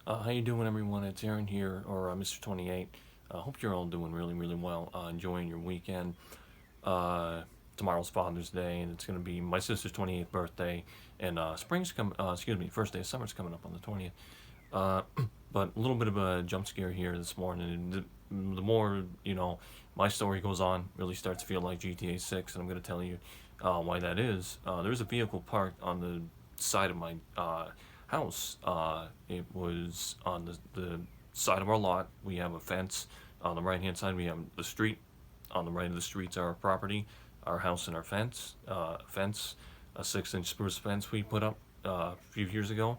How you doing, everyone? It's Aaron here, or Mr. 28. Hope you're all doing really, really well. Enjoying your weekend. Uh, Tomorrow's Father's Day, and it's going to be my sister's 28th birthday, and spring's coming. Excuse me, first day of summer's coming up on the 20th. Uh, but a little bit of a jump scare here this morning. And the more my story goes on, really starts to feel like GTA 6, and I'm going to tell you why that is. There's a vehicle parked on the side of my house. It was on the side of our lot. We have a fence. On the right hand side, we have the street. On the right of the street's our property, our house, and our fence. A 6-inch spruce fence we put up a few years ago.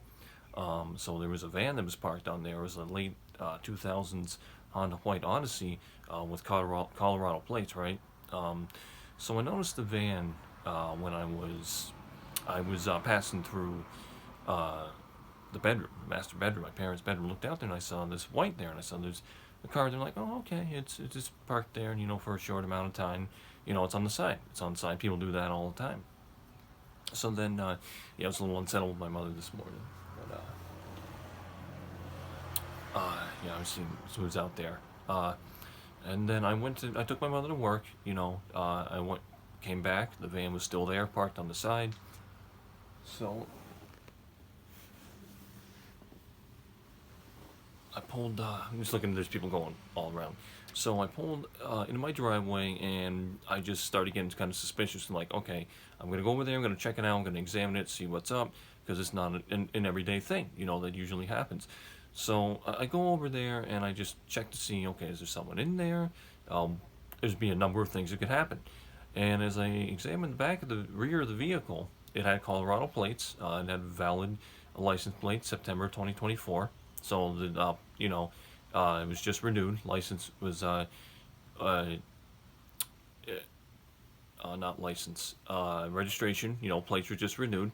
So there was a van that was parked on there. It was a late 2000s Honda White Odyssey with Colorado plates, right? So I noticed the van when I was passing through uh, the bedroom, master bedroom, my parents' bedroom. Looked out there and I saw this white there, and I saw there's a car. They're like, oh, okay, it's just parked there, and for a short amount of time, it's on the side. It's on the side. People do that all the time. So then, yeah, I was a little unsettled with my mother this morning. But, yeah, she was out there. And then I took my mother to work. Came back. The van was still there, parked on the side. So I pulled. I'm just looking. There's people going all around. So I pulled into my driveway, and I just started getting kind of suspicious. And like, okay, I'm gonna go over there. I'm gonna check it out. I'm gonna examine it, see what's up, because it's not an everyday thing. That usually happens. So I go over there and I just check to see. Okay, is there someone in there? There's be a number of things that could happen. And as I examined the back of the rear of the vehicle, it had Colorado plates. It had valid license plate, September 2024. So it was just renewed. License was uh, not license, registration. Plates were just renewed.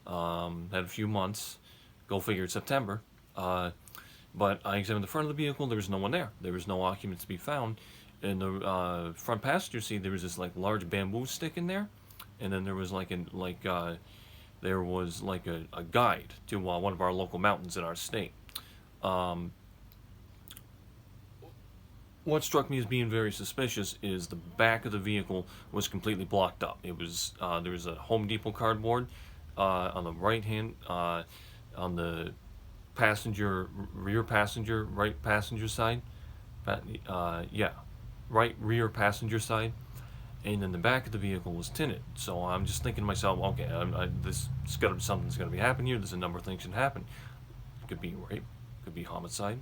Had a few months. Go figure, it's September. But I examined the front of the vehicle. There was no one there. There was no occupants to be found. In the front passenger seat, there was this like large bamboo stick in there, and then there was a guide to one of our local mountains in our state. Um, what struck me as being very suspicious is the back of the vehicle was completely blocked up. It was there was a Home Depot cardboard on the right hand on the rear passenger right passenger side. Yeah, right rear passenger side, and then the back of the vehicle was tinted. So I'm just thinking to myself, okay, something's got to be happening here. There's a number of things that happen. It could be rape, could be homicide,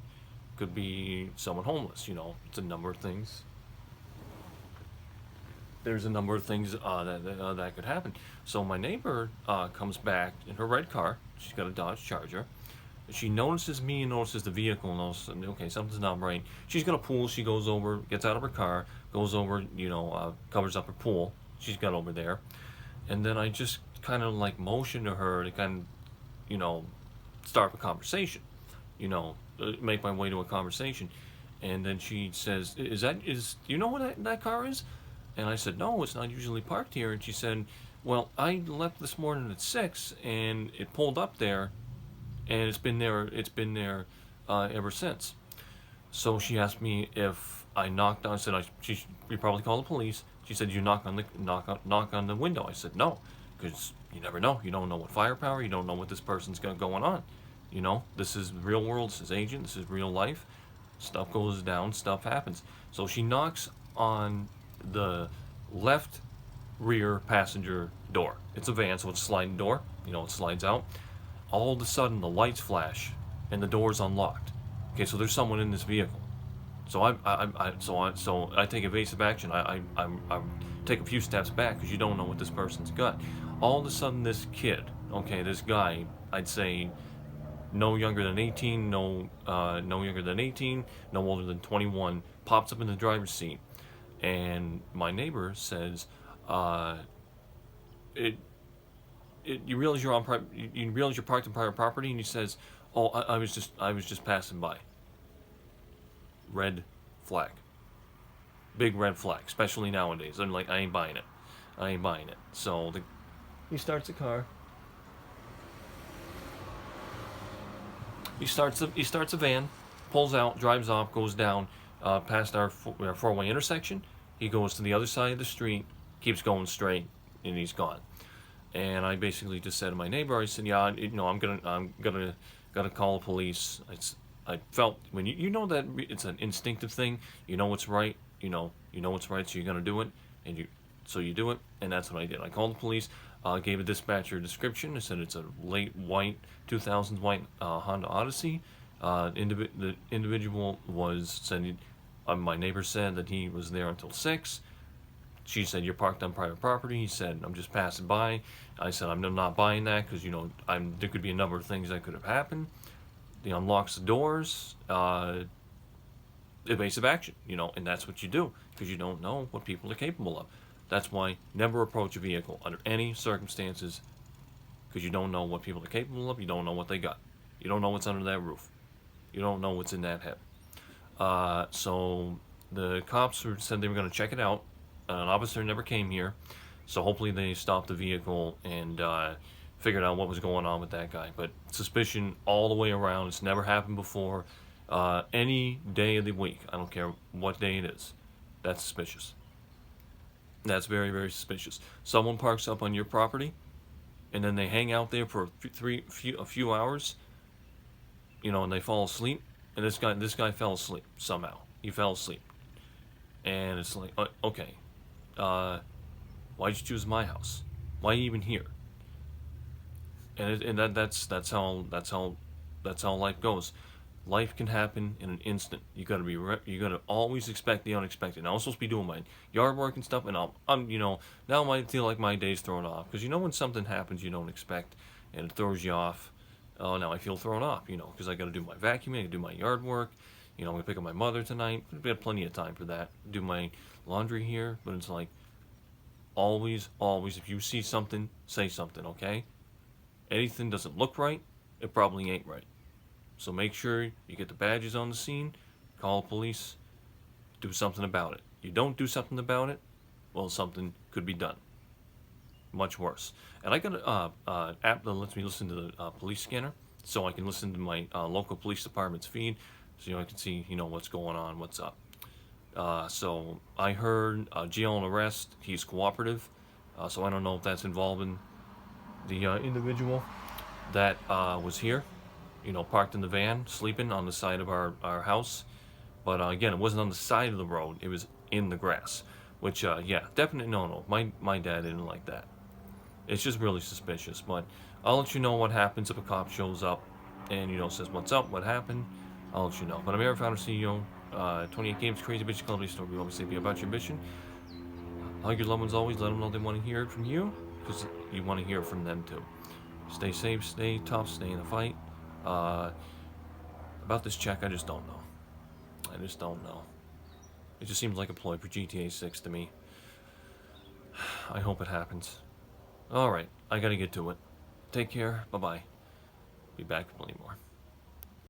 could be someone homeless. It's a number of things. There's a number of things that could happen. So my neighbor comes back in her red car. She's got a Dodge Charger. She notices me and notices the vehicle and notices, okay, something's not right. She's got a pool. She goes over, gets out of her car, goes over, covers up her pool. She's got over there. And then I just kind of like motion to her to kind of, start a conversation, make my way to a conversation. And then she says, do you know what that car is? And I said, no, it's not usually parked here. And she said, well, I left this morning at 6 and it pulled up there, and it's been there ever since. So she asked me if I knocked on. I said you probably call the police. She said, you knock on the window. I said no, because you never know. You don't know what firepower. You don't know what this person's got going on. This is real world. This is agent. This is real life. Stuff goes down. Stuff happens. So she knocks on the left rear passenger door. It's a van, so it's a sliding door. It slides out. All of a sudden, the lights flash and the door's unlocked. Okay, so there's someone in this vehicle. So I take evasive action. I take a few steps back because you don't know what this person's got. All of a sudden, this kid, okay, this guy, I'd say no younger than 18, no younger than 18, no older than 21, pops up in the driver's seat, and my neighbor says, you realize you realize you're parked on private property, and he says, "Oh, I was just passing by." Red flag, big red flag, especially nowadays. I'm like, I ain't buying it. So he starts the car, He starts a van, pulls out, drives off, goes down past our four-way intersection. He goes to the other side of the street, keeps going straight, and he's gone. And I basically just said to my neighbor, I said, "Yeah, I'm gonna call the police." I felt when you know that it's an instinctive thing. You know what's right. You know what's right, so you're gonna do it, and so you do it, and that's what I did. I called the police. Gave a dispatcher a description. I said it's a late white 2000s white Honda Odyssey. The individual was sending. My neighbor said that he was there until 6. She said, "You're parked on private property." He said, "I'm just passing by." I said, "I'm not buying that because there could be a number of things that could have happened." He unlocks the doors. Evasive action, and that's what you do because you don't know what people are capable of. That's why never approach a vehicle under any circumstances, because you don't know what people are capable of. You don't know what they got. You don't know what's under that roof. You don't know what's in that head. So the cops said they were going to check it out. An officer never came here, so hopefully they stopped the vehicle and figured out what was going on with that guy. But suspicion all the way around. It's never happened before. Any day of the week, I don't care what day it is, that's suspicious. That's very, very suspicious. Someone parks up on your property, and then they hang out there for a few hours, and they fall asleep. And this guy fell asleep somehow. He fell asleep, and it's like, okay, why'd you choose my house? Why are you even here? And that's how life goes. Life can happen in an instant. You gotta always expect the unexpected. Now, I'm supposed to be doing my yard work and stuff, and now I might feel like my day's thrown off because when something happens you don't expect and it throws you off. Oh, now I feel thrown off, because I gotta do my vacuuming, I gotta do my yard work. I'm gonna pick up my mother tonight. We have plenty of time for that. Do my laundry here, but it's like always, if you see something, say something, okay? Anything doesn't look right, it probably ain't right. So make sure you get the badges on the scene, call police, do something about it. You don't do something about it, well, something could be done. Much worse. And I got an app that lets me listen to the police scanner, so I can listen to my local police department's feed, so I can see what's going on, what's up. So I heard jail and arrest. He's cooperative, so I don't know if that's involving the individual that was here. Parked in the van, sleeping on the side of our house. But again, it wasn't on the side of the road, it was in the grass. Which, yeah, definitely no. My dad didn't like that. It's just really suspicious. But I'll let you know what happens if a cop shows up and, says, "What's up? What happened?" I'll let you know. But I'm Aaron, founder, CEO, 28 Games, Crazy Bitch Club, story. We always say be about your mission. Hug your loved ones always, let them know they want to hear it from you, because you want to hear it from them too. Stay safe, stay tough, stay in the fight. About this check, I just don't know. It just seems like a ploy for GTA 6 to me. I hope it happens. Alright, I gotta get to it. Take care, bye-bye. Be back with plenty more.